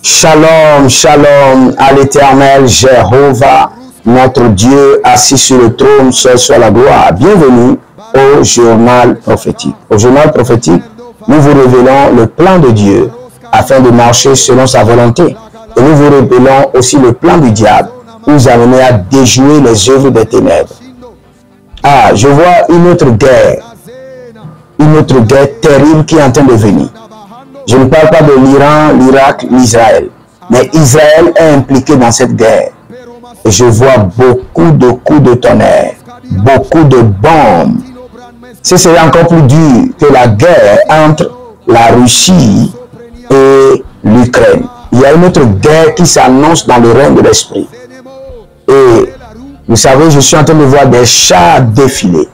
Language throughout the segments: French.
Shalom, shalom à l'Éternel Jéhovah, notre Dieu assis sur le trône, seul soit la gloire. Bienvenue au journal prophétique. Au journal prophétique, nous vous révélons le plan de Dieu afin de marcher selon sa volonté. Et nous vous révélons aussi le plan du diable pour vous amener à déjouer les œuvres des ténèbres. Ah, je vois une autre guerre terrible qui est en train de venir. Je ne parle pas de l'Iran, l'Irak, l'Israël. Mais Israël est impliqué dans cette guerre. Et je vois beaucoup de coups de tonnerre, beaucoup de bombes. Ce serait encore plus dur que la guerre entre la Russie et l'Ukraine. Il y a une autre guerre qui s'annonce dans le règne de l'esprit. Et vous savez, je suis en train de voir des chars défiler.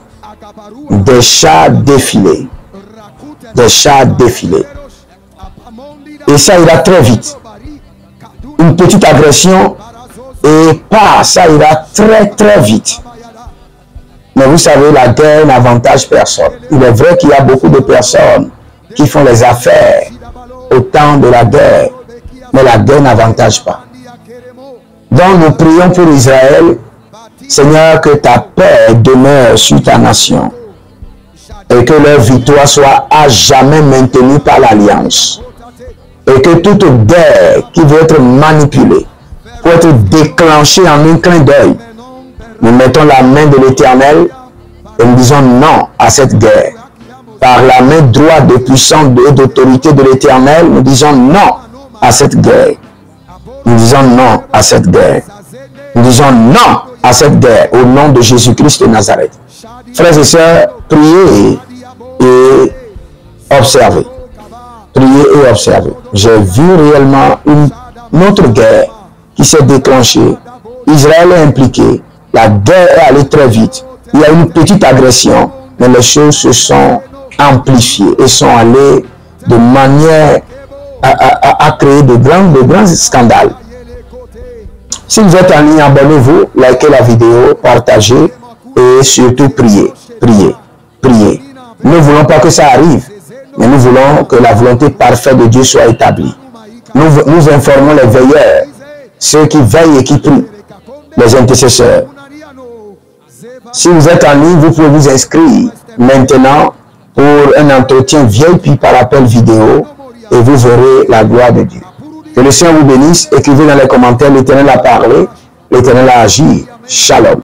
Des chars défiler. Des chars défiler. Et ça ira très vite. Une petite agression et ça ira très vite. Mais vous savez, la guerre n'avantage personne. Il est vrai qu'il y a beaucoup de personnes qui font les affaires au temps de la guerre, mais la guerre n'avantage pas. Donc nous prions pour Israël, Seigneur, que ta paix demeure sur ta nation et que leur victoire soit à jamais maintenue par l'Alliance. Et que toute guerre qui veut être manipulée, pour être déclenchée en un clin d'œil, nous mettons la main de l'Éternel et nous disons non à cette guerre. Par la main droite de puissance et d'autorité de l'Éternel, nous disons non à cette guerre. Nous disons non à cette guerre. Nous disons non à cette guerre au nom de Jésus-Christ de Nazareth. Frères et sœurs, priez et observez. Priez et observez. J'ai vu réellement une autre guerre qui s'est déclenchée. Israël est impliqué. La guerre est allée très vite. Il y a une petite agression, mais les choses se sont amplifiées et sont allées de manière à créer de grands scandales. Si vous êtes en ligne, abonnez-vous, likez la vidéo, partagez et surtout priez. Priez. Priez. Nous ne voulons pas que ça arrive. Mais nous voulons que la volonté parfaite de Dieu soit établie. Nous informons les veilleurs, ceux qui veillent et qui prient, les intercesseurs. Si vous êtes en ligne, vous pouvez vous inscrire maintenant pour un entretien VIP par appel vidéo et vous verrez la gloire de Dieu. Que le Seigneur vous bénisse. Écrivez dans les commentaires, l'Éternel a parlé, l'Éternel a agi. Shalom.